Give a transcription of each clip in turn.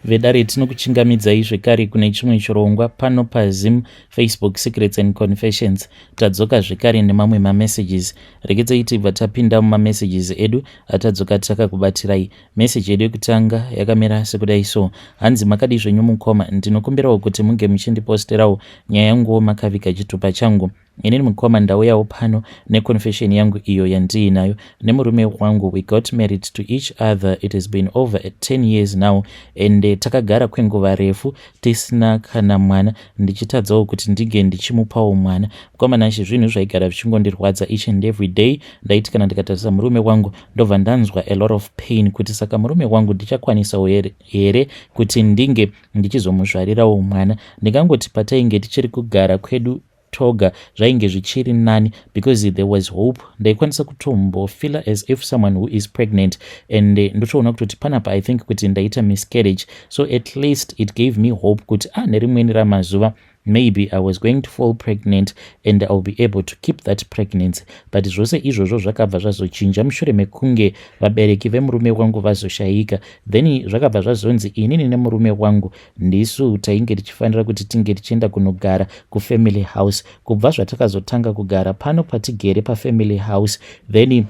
vedare tinokuchingamidzai zvekare kune chimwe chirongwa pano paZim Facebook Secrets and Confessions. Tadzoka zvekare nemamwe mamessages. Regedzai tibva tapinda mumamessages edu atadzoka takakubatirai. Message yedu yekutanga yakamira sekudai so: hanzi makadi zvenyu mukoma, ndinokumbirawo kuti munge muchindiposterawo nyaya yangu makavika chitupa changu. Inini mukoma ndauyawo pano neconfession yangu iyo yandiinayo nemurume wangu. We got married to each other. It has been over 10 years now and takagara kwenguva refu tisina kana mwana. Ndichitadzawo kuti ndige ndichimupawo mwana. Mukoma nashi zvinhu zvaigara zvichingondirwadza each and every day. Ndaiti kana ndikatarisa murume wangu ndobva ndanzwa a lot of pain kuti saka murume wangu ndichakwanisawo here kuti ndinge ndichizomuzvarirawo mwana. Ndingangoti patainge tichiri kugara kwedu toga zvainge zvichiri nani because there was hope. Ndaikwanisa kutombofila as if someone who is pregnant and ndotoona kutoti panapa I think kuti ndaita miscarriage, so at least it gave me hope kuti nerimweni ramazuva maybe I was going to fall pregnant and I'll be able to keep that pregnancy. But zvose izvozvo zvakabva zvazochinja mushure mekunge vabereki vemurume wangu vazoshayika. Then zvakabva zvazonzi inini nemurume wangu ndisu tainge tichifanira kuti tinge tichienda kunogara kufamily house. Kubva zvatakazotanga kugara pano patigere pafamily house, then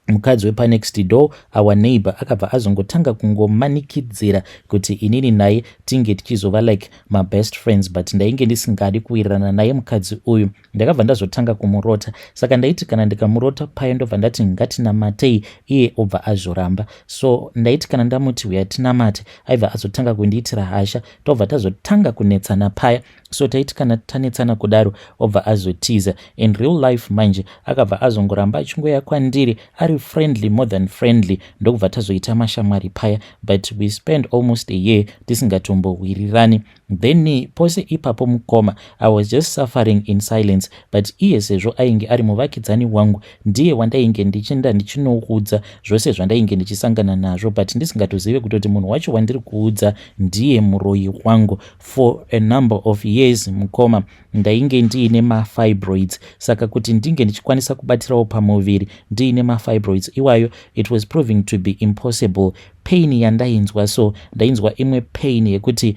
mukadzi wepanext door, our neighbor, akabva azongotanga kungomanikidzira kuti inini naye tinge tichizova like my best friends, but ndainge ndisingadi kuwirirana naye mukadzi uyu. Ndakabva ndazotanga kumurota, saka ndaiti kana ndikamurota paya ndobva ndati ngatinamatei, iye obva azoramba. So ndaiti kana ndamuti uya tinamate, aibva azotanga kundiitira hasha, tobva tazotanga kunetsana paya. So taiti kana tanetsana kudaro obva azotiza. In real life manje akabva azongoramba achingoya kwandiri ari friendly, more than friendly, ndokubva tazoita mashamwari paya, but we spent almost a year tisingatombowirirani. Then pose ipapo mukoma I was just suffering in silence, but iye sezvo ainge ari muvakidzani wangu ndiye wandainge ndichienda ndichinoudza zvose zvandainge ndichisangana nazvo, but ndisingatozive kutoti munhu wacho wandiri kuudza ndiye muroyi wangu. For a number of years mukoma ndainge ndiine mafibroids, saka kuti ndinge ndichikwanisa kubatirawo pamuviri ndiine mafibroids iwayo it was proving to be impossible. Pain yandainzwa, so ndainzwa imwe pain yekuti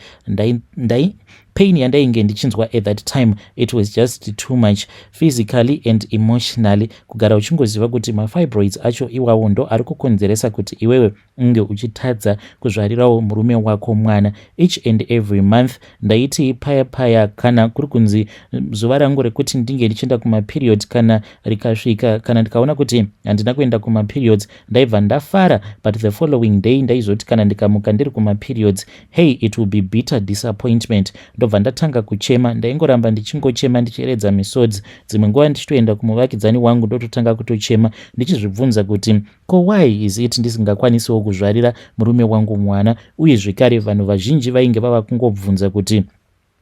pain yandainge ndichinzwa at that time it was just too much physically and emotionally. Kugara uchingoziva kuti mafibroids acho iwawo ndo ari kukonzeresa kuti iwewe unge uchitadza kuzvarirawo murume wako mwana. Each and every month ndaiti paya kana kuri kunzi zuva rangu rekuti ndinge ndichienda kumaperiod kana rikasvika, kana ndikaona kuti handina kuenda kumaperiods ndaibva ndafara, but the following day ndaizoti kana ndikamuka ndiri kumaperiods, hey, it will be bitter disappointment. Ndobva ndatanga kuchema, ndaingoramba ndichingochema ndichiredza misodzi. Dzimwe nguva ndichitoenda kumuvakidzani wangu ndototanga kutochema ndichizvibvunza kuti ko why is it ndisingakwanisawo kuzvarira murume wangu mwana. Uye zvekare vanhu vazhinji vainge vava kungobvunza kuti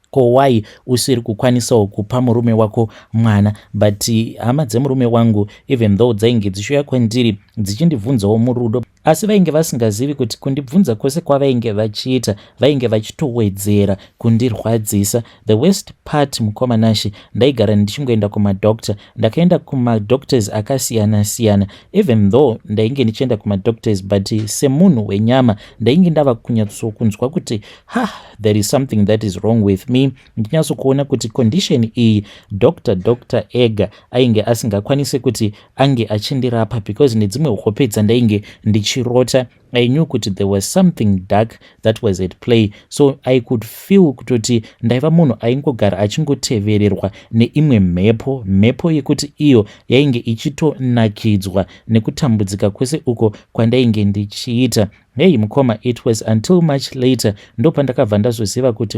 ko why usiri kukwanisawo kupa murume wako mwana. But hama dzemurume wangu even though dzainge dzichiuya kwandiri dzichindibvunzawo murudo, asi vainge vasingazivi kuti kundibvunza kwose kwavainge vachiita vainge vachitowedzera kundirwadzisa. The worst part mukoma nashi, ndaigara ndichingoenda kumadoctor. Ndakaenda kumadoctors akasiyana siyana, even though ndainge ndichienda kumadoctors, but semunhu wenyama ndainge ndava kunyatsokunzwa kuti there is something that is wrong with me. Ndinyatsokuona kuti condition iyi Dr. ega ainge asingakwanise kuti ange achindirapa, because nedzimwe hope dzandainge ndichirota I knew kuti there was something dark that was at play. So I could feel kutoti ndaiva munhu aingogara achingotevererwa neimwe mhepo yekuti iyo yainge ichitonakidzwa nekutambudzika kwese uko kwandainge ndichiita. Hey mukoma, it was until much later ndopandakabva ndazoziva kuti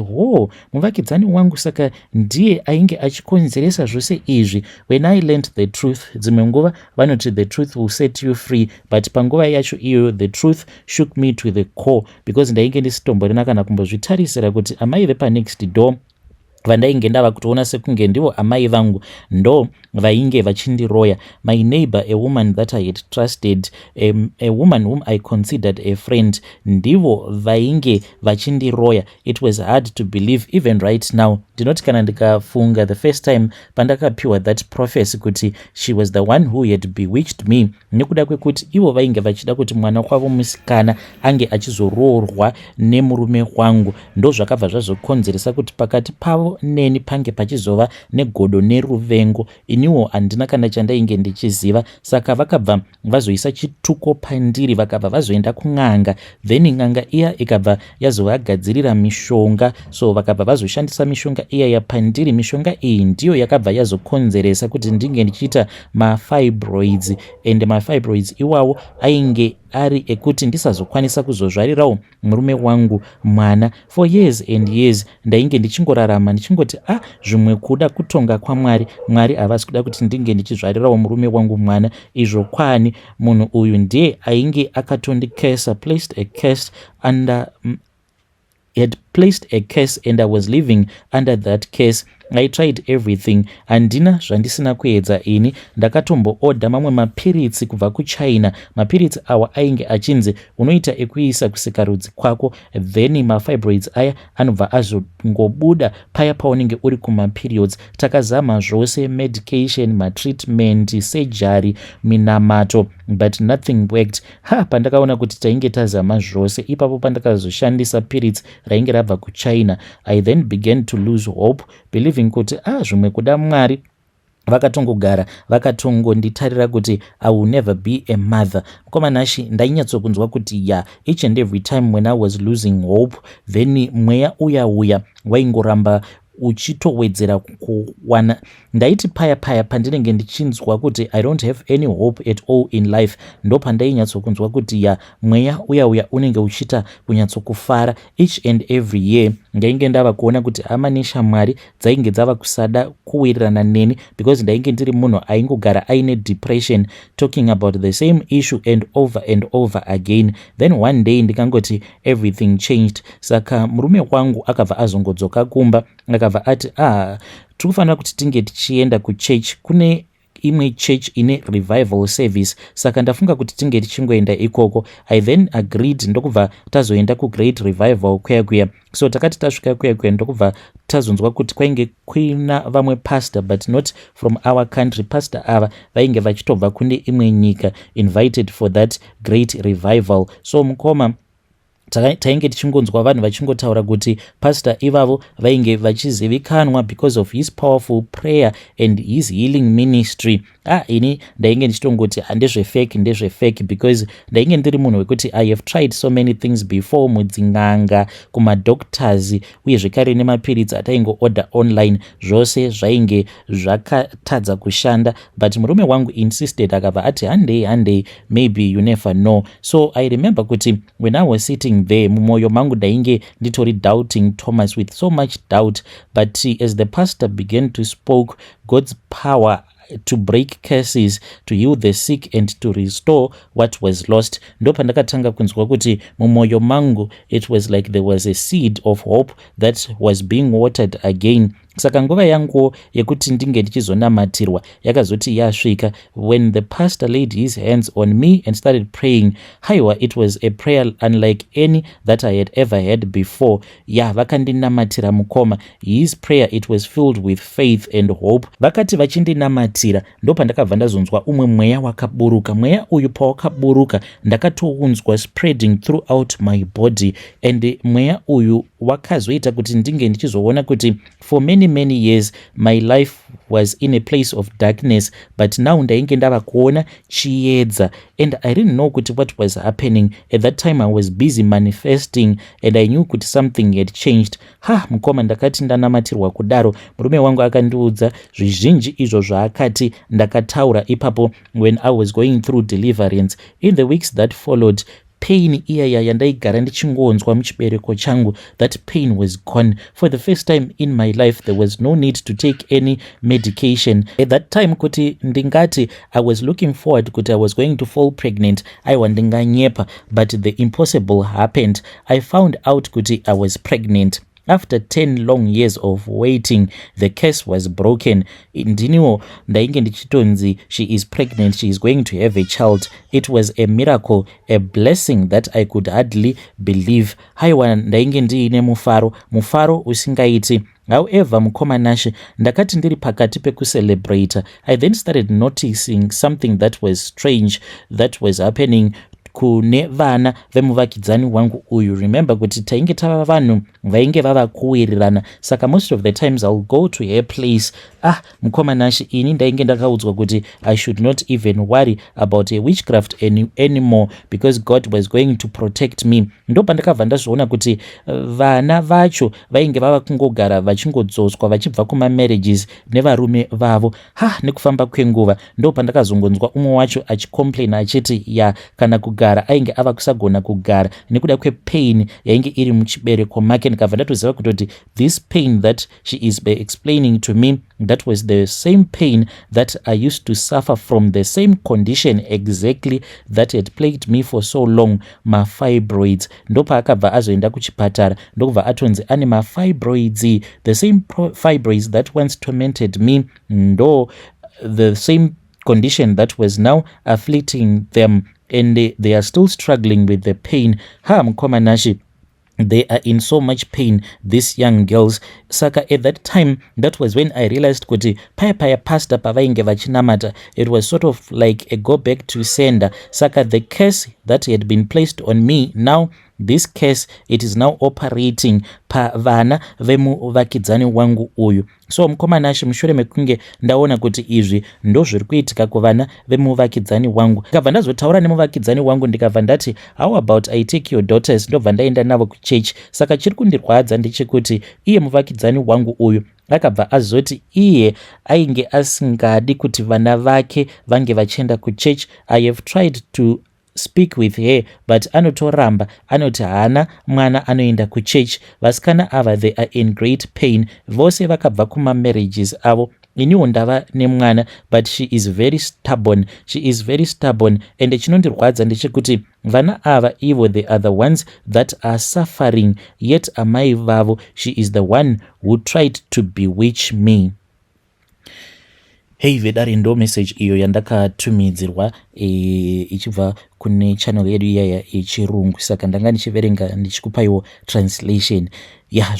muvakidzani wangu saka ndiye ainge achikonzeresa zvose izvi. When I learned the truth, dzimwe nguva vanoti the truth will set you free, but panguva yacho iyo the truth shook me to the core, because ndainge ndisitomborina kana kumbozvitarisira kuti amai vepanext door vandainge ndava kutoona sekunge ndivo amai vangu ndo vainge vachindiroya. My neighbor, a woman that I had trusted, a woman whom I considered a friend, ndivo vainge vachindiroya. It was hard to believe even right now. Ndinoti kana ndikafunga the first time pandakapiwa that prophecy kuti she was the one who had bewitched me, nekuda kwekuti ivo vainge vachida kuti mwana kwavo musikana ange achizoroorwa nemurume wangu, ndo zvakabva zvazokonzeresa kuti pakati pavo neni pange pachizova negodo neruvengo. Iniwo handina kana chandainge ndichiziva, saka vakabva vazoisa chituko pandiri, vakabva vazoenda kun'anga, then n'anga iya ikabva yazovagadzirira mishonga, so vakabva vazoshandisa mishonga iya yapandiri. Mishonga iyi ndiyo yakabva yazokonzeresa kuti ndinge ndichiita mafibroids, and mafibroids iwawo ainge ari ekuti ndisazokwanisa kuzozvarirawo murume wangu mwana. For years and years ndainge ndichingorarama ndichingoti zvimwe kuda kutonga kwaMwari, Mwari havasi kuda kuti ndinge ndichizvarirawo murume wangu mwana. Izvo kwani munhu uyu ndiye ainge akatondikesa, placed a curse under had placed a curse and I was living under that curse. I tried everything. Handina zvandisina kuedza ini. Ndakatombo-order mamwe mapiritsi kubva kuChina. Mapiritsi awa ainge achinzi unoita ekuisa kusikarudzi kwako, then mafibroids aya anobva azongobuda paya paunenge uri kumaperiods. Takazama zvose, medication, matreatment, surgery, minamato, but nothing worked. Pandakaona kuti tainge tazama zvose, ipapo pandakazoshandisa piritsi rainge rabva kuChina, I then began to lose hope, believing kuti zvimwe kuda Mwari. Vakatongogara vakatongonditarira kuti I will never be a mother. Mukomanashi ndainyatsokunzwa kuti each and every time when I was losing hope, then mweya uya waingoramba uchitowedzera kuwana. Ndaiti paya pandinenge ndichinzwa kuti I don't have any hope at all in life, ndo pandainyatsokunzwa kuti mweya uya unenge uchita kunyatsokufara. Each and every year ndainge ndava kuona kuti hama neshamwari dzainge dzava kusada kuwirirana neni, because ndainge ndiri munhu aingogara aine depression, talking about the same issue and over again. Then one day ndikangoti everything changed. Saka murume wangu akabva azongodzoka kumba, akabva ati tikufanira kuti tinge tichienda kuchurch, kune imwe church ine revival service, saka ndafunga kuti tinge tichingoenda ikoko. I then agreed, ndokubva tazoenda kuGreat Revival kuya. So takati tasvika kuya ndokubva tazonzwa kuti kwainge kuina vamwe pastor, but not from our country. Pastor ava vainge vachitobva kune imwe nyika, invited for that Great Revival. So mukoma tainge tichingonzwa vanhu vachingotaura kuti pastor ivavo vainge vachizivikanwa because of his powerful prayer and his healing ministry. Ini ndainge ndichitongoti ndezvefake, because ndainge ndiri munhu wekuti I have tried so many things before, mudzin'anga, kumadoctors, uye zvekare nemapiritsi ataingo-order online, zvose zvainge zvakatadza kushanda. But murume wangu insisted, akabva ati handei, maybe you never know. So I remember kuti when I was sitting there, mumoyo mangu ndainge nditori doubting Thomas with so much doubt, but as the pastor began to spoke God's power to break curses, to heal the sick and to restore what was lost, ndo pandakatanga kunzwa kuti mumoyo mangu it was like there was a seed of hope that was being watered again. Saka nguva yangu yekuti ndinge ndichizonamatirwa yakazoti yasvika. When the pastor laid his hands on me and started praying, it was a prayer unlike any that I had ever heard before. Vakandinamatira mukoma. His prayer, it was filled with faith and hope. Vakati vachindinamatira ndo pandakabva ndazonzwa umwe mweya wakaburuka. Mweya uyu pawakaburuka ndakatounzwa spreading throughout my body, and mweya uyu wakazoita kuti ndinge ndichizoona kuti for many years my life was in a place of darkness, but now ndainge ndava kuona chiedza, and I didn't know kuti what was happening. At that time I was busy manifesting and I knew kuti something had changed. Mukoma ndakati ndanamatirwa kudaro, murume wangu akandiudza zvizhinji izvo zvaakati ndakataura ipapo when I was going through deliverance. In the weeks that followed, pain iyaya yandaigara ndichingonzwa muchibereko changu, that pain was gone. For the first time in my life there was no need to take any medication. At that time kuti ndingati I was looking forward kuti I was going to fall pregnant, aiwa ndinganyepa, but the impossible happened. I found out kuti I was pregnant. After 10 long years of waiting, the curse was broken. Ndiniwo ndainge ndichitonzi she is pregnant, she is going to have a child. It was a miracle, a blessing that I could hardly believe. Haiwa ndainge ndiine mufaro usingaiti. However, Mukomanashi, ndakati ndiri pakati pekucelebrate, I then started noticing something that was strange that was happening kune vana vemuvakidzani wangu uyu. Remember kuti tainge tava vanhu vainge vava kuwirirana, saka most of the times I'll go to her place. Mukomanashi ini ndainge ndakaudzwa kuti I should not even worry about a witchcraft anymore because God was going to protect me. Ndo pandakabva ndazviona kuti vana vacho vainge vava kungogara vachingodzotswa vachibva kumamarriages nevarume vavo. Nekufamba kwenguva ndo pandakazongonzwa umwe wacho achicomplaina achiti kana kugara ainge ava kusagona kugara nekuda kwepain yainge iri muchibereko make. Ndikabva ndatoziva kutoti this pain that she is explaining to me, that was the same pain that I used to suffer from, the same condition exactly that had plagued me for so long, mafibroids. Ndo paakabva azoenda kuchipatara ndokubva atonzi ane mafibroids, the same fibroids that once tormented me, ndo the same condition that was now afflicting them, and they are still struggling with the pain. Mukomanashi, they are in so much pain, these young girls. Saka at that time, that was when I realized kuti paya pastor pavainge vachinamata, it was sort of like a go back to sender. Saka the curse that had been placed on me, now this case, it is now operating pa vana vemuvakidzani wangu uyu. So Mukomanashi, mushure mekunge ndaona kuti izvi ndo zviri kuitika kuvana vemuvakidzani wangu, ndikabva ndazotaura nemuvakidzani wangu ndikabva ndati how about I take your daughters, ndobva ndaenda navo kuchechi. Saka chiri kundirwadza ndechekuti iye muvakidzani wangu uyu akabva azoti iye ainge asingadi kuti vana vake vange vachienda kuchechi. I have tried to speak with her but anotoramba, anoti hana mwana anoenda kuchechi. Vasikana ava they are in great pain, vose vakabva kumamarriages avo. Iniwo ndava nemwana but she is very stubborn, and chinondirwadza ndechekuti vana ava ivo they are the ones that are suffering, yet amai vavo she is the one who tried to bewitch me. Hey vedari, ndo message iyo yandakatumidzirwa ichibva kune channel yedu iyaya yechirungu, saka ndanga ndichiverenga ndichikupaiwo translation.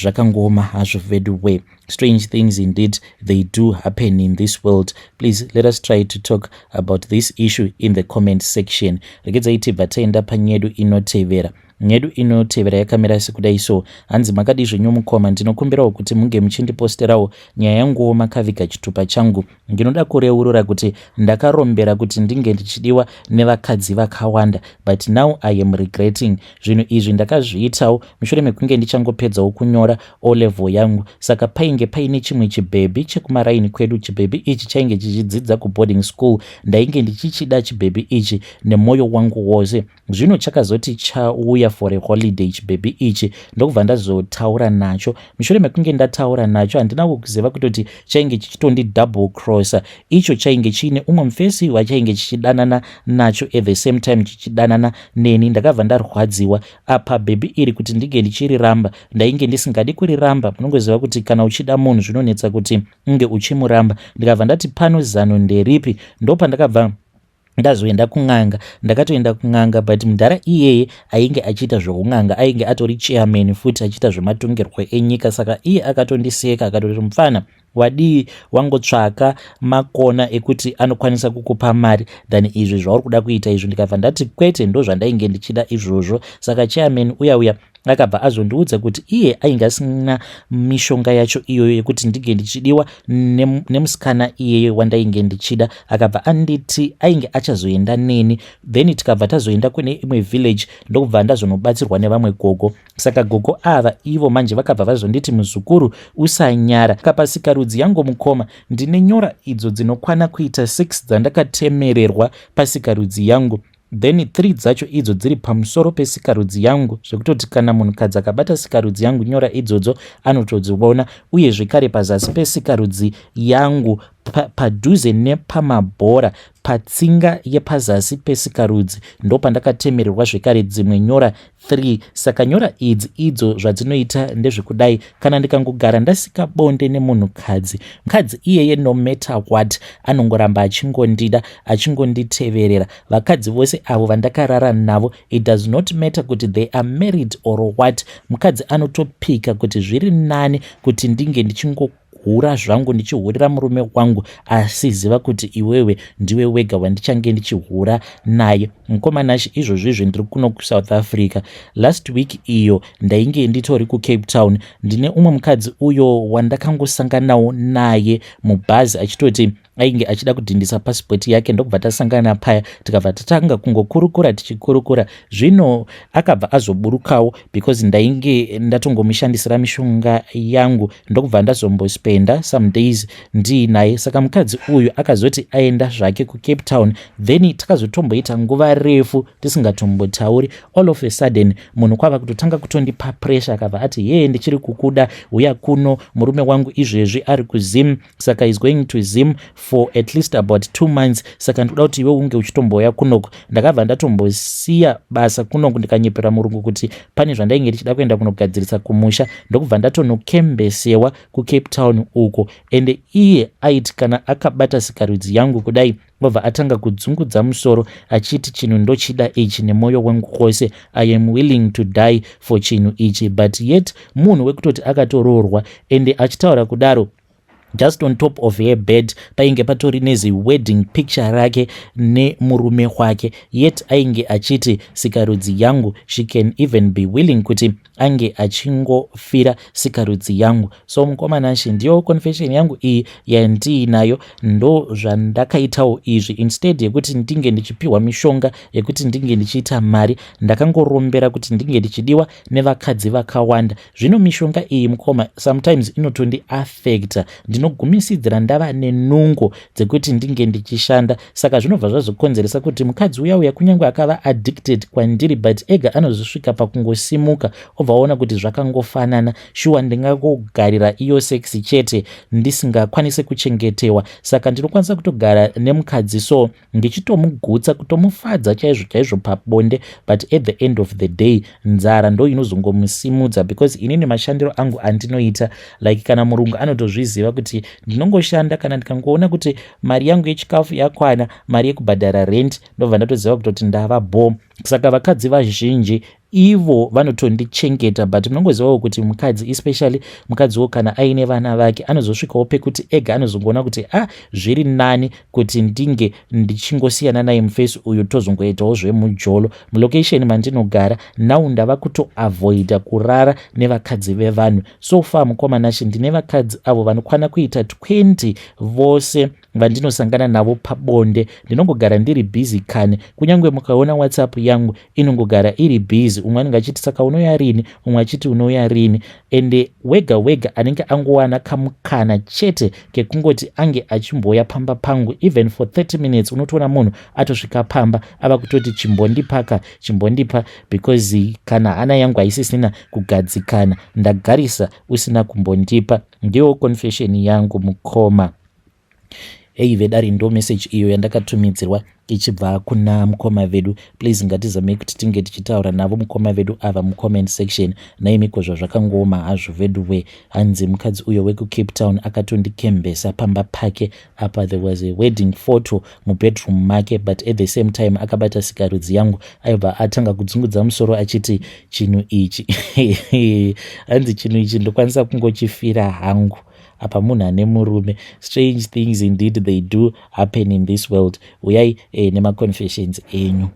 Zvakangoma hazvo veduwe. Strange things indeed they do happen in this world. Please let us try to talk about this issue in the comment section. Regedzai tibva taenda panyedu inotevera. Nyedu inotevera yakamira sekudai so. Hanzi makadi zvenyu mukoma, ndinokumbirawo kuti munge muchindiposterawo nyaya yanguwo makaviga chitupa changu. Ndinoda kureurura kuti ndakarombera kuti ndinge ndichidiwa nevakadzi vakawanda, but now I am regretting. Zvinhu izvi ndakazviitawo mushure mekunge ndichangopedzawo kunyora O level yangu. Saka painge paine chimwe chibhebi chekumaraini kwedu. Chibhebi ichi chainge chichidzidza kuboarding school. Ndainge ndichichida chibhebi ichi nemoyo wangu wose. Zvino chakazoti chauya for a holiday chibhebi ichi, ndokubva ndazotaura nacho. Mushure mekunge ndataura nacho handina kuziva kutoti chainge chichitondi double crosser. Icho chainge chiine umwe mufesi wachainge chichidanana nacho at the same time chichidanana neni. Ndakabva ndarwadziwa apa bhebi iri kuti ndinge ndichiriramba. Ndainge ndisingadi kuriramba. Munongoziva kuti kana uchida munhu zvinonetsa kuti unge uchimuramba. Ndikabva ndati pano zano nderipi, ndopa ndakabva ndazoenda kun'anga. Ndakatoenda kun'anga but mudhara iyeye ainge achiita zvokung'anga ainge atori chairman futi achiita zvematongerwo enyika. Saka iye akatondiseka akatoti mufana wadii wangotsvaka makona ekuti anokwanisa kukupa mari than izvi zvauri kuda kuita izvo. Ndikabva ndati kwete, ndo zvandainge ndichida izvozvo. Saka chairman uya akabva azondiudza kuti iye ainge asina mishonga yacho iyoyo yekuti ndige ndichidiwa nemusikana iyeye wandainge ndichida. Akabva anditi ainge achazoenda neni, then tikabva tazoenda kune imwe village ndokubva ndazonobatsirwa nevamwe gogo. Saka gogo ava ivo manje vakabva vazonditi muzukuru usanyara. Kapasika rudzi yangu mukoma ndine nyora idzo dzinokwana kuita 6 dzandakatemererwa pasika rudzi yangu. Then 3 dzacho idzo dziri pamusoro pesikarudzi yangu, zvekutoti kana munhukadzi akabata sikarudzi yangu nyora idzodzo anotodziona. Uye zvekare pazasi pesikarudzi yangu padhuze nepamabhora patsinga yepazasi pesikarudzi ndo pandakatemererwa zvekare dzimwe nyora 3. Saka nyora idzi idzo zvadzinoita ndezvekudai: kana ndikangogara ndasika bonde nemunhukadzi, mukadzi iyeye no matter what anongoramba achingondida, achingonditeverera. Vakadzi vose avo vandakarara navo, it does not matter kuti they are married or what, mukadzi anotopika kuti zviri nani kuti ndinge ndichingogura zvangu ndichihurira murume wangu, asiziva kuti iwewe ndiwe wega wandichange ndichihura naye. Mukomanashi izvozvizvo ndiri kuno kuSouth Africa. Last week iyo ndainge nditori kuCape Town, ndine umwe mukadzi uyo wandakangosanganawo naye mubhazi achitoti ainge achida kudhindisa pasipoti yake, ndokubva tasangana paya tikabva tatanga kungokurukura tichikurukura. Zvino akabva azoburukawo because ndainge ndatongomushandisira mishonga yangu, ndokubva ndazombospenda some days ndiinaye. Saka mukadzi uyu akazoti aenda zvake kuCape Town, then takazotomboita nguva refu tisingatombotauri. All of a sudden munhu kwava kutotanga kutondipa pressure, akabva ati ye ndichiri kukuda, uya kuno, murume wangu izvezvi ari kuZim, saka is going to Zim for at least about 2 months, saka ndikuda kuti iwe unge uchitomboya kunoko. Ndakabva ndatombosiya basa kunoko ndikanyepera murungu kuti pane zvandainge ndichida kuenda kunogadzirisa kumusha, ndokubva ndatonokembesewa kuCape Town uko. Ende iye aiti kana akabata sikarudzi yangu kudai, obva atanga kudzungudza musoro achiti chinhu ndochida ichi nemwoyo wangu wose, I am willing to die for chinhu ichi. But yet munhu wekutoti akatoroorwa, ende achitaura kudaro just on top of her bed painge patori nezi wedding picture rake nemurume wake, yet ainge achiti sikarudzi yangu, she can even be willing kuti ange achingofira sikarudzi yangu. So mukomanashi, ndiyo confession yangu iyi yandiinayo, ndo zvandakaitawo izvi. Instead yekuti ndinge ndichipiwa mishonga yekuti ndinge ndichiita mari, ndakangorombera kuti ndinge ndichidiwa nevakadzi vakawanda. Zvino mishonga iyi mukoma sometimes inotondi affecta, ndinogumisidzira ndava nenungo dzekuti ndinge ndichishanda. Saka zvinobva zvazokonzeresa kuti mukadzi uya kunyange akava addicted kwandiri, but ega anozosvika pakungosimuka obva aona kuti zvakangofanana, shuwa ndingangogarira iyo sex chete ndisingakwanise kuchengetewa. Saka ndinokwanisa kutogara nemukadzi so ndichitomugutsa, kutomufadza chaizvo chaizvo pabonde, but at the end of the day nzara ndo inozongomusimudza, because inini mashandiro angu andinoita like kana murungu anotozviziva kuti ndinongoshanda kana ndikangoona kuti mari yangu yechikafu yakwana, mari yekubhadhara rent, ndobva ndatoziva kuti ndava bomb. Saka vakadzi vazhinji ivo vanotondichengeta, but munongozivawo kuti mukadzi especially mukadziwo kana aine vana vake anozosvikawo pekuti ega anozongoona kuti zviri nani kuti ndinge ndichingosiyana naye mufesi uyu tozongoitawo zvemujolo. Mulocation mandinogara now ndava kutoavoida kurara nevakadzi vevanhu. So far mukomanashi ndine vakadzi avo vanokwana kuita 20 vose vandinosangana navo pabonde. Ndinongogara ndiri busy kane, kunyange mukaona WhatsApp yangu inongogara iri busy, umwe anenge achiti saka unouya rini, umwe achiti unouya rini. Ende wega wega anenge angowana kamukana chete kekungoti ange achimboya pamba pangu even for 30 minutes, unotoona munhu atosvika pamba ava kutoti chimbondipa, because kana hana yangu haisisina kugadzikana, ndagarisa usina kumbondipa. Ndiyo confession yangu mukoma. Vedari ndo message iyo yandakatumidzirwa ichibva kuna mukoma vedu. Please ngatizame kuti tinge tichitaura navo mukoma vedu ava mucomment section. Naimikozva zvakangoma hazvo veduwe. Hanzi mukadzi uyo wekuCape Town akatondikembesa pamba pake apa, there was a wedding photo mubedroom make, but at the same time akabata sikarudzi yangu, aibva atanga kudzungudza musoro achiti chinhu ichi hanzi chinhu ichi ndokwanisa kungochifira hangu apa munhu ane murume. Strange things indeed they do happen in this world. Uyai nema confessions enyu.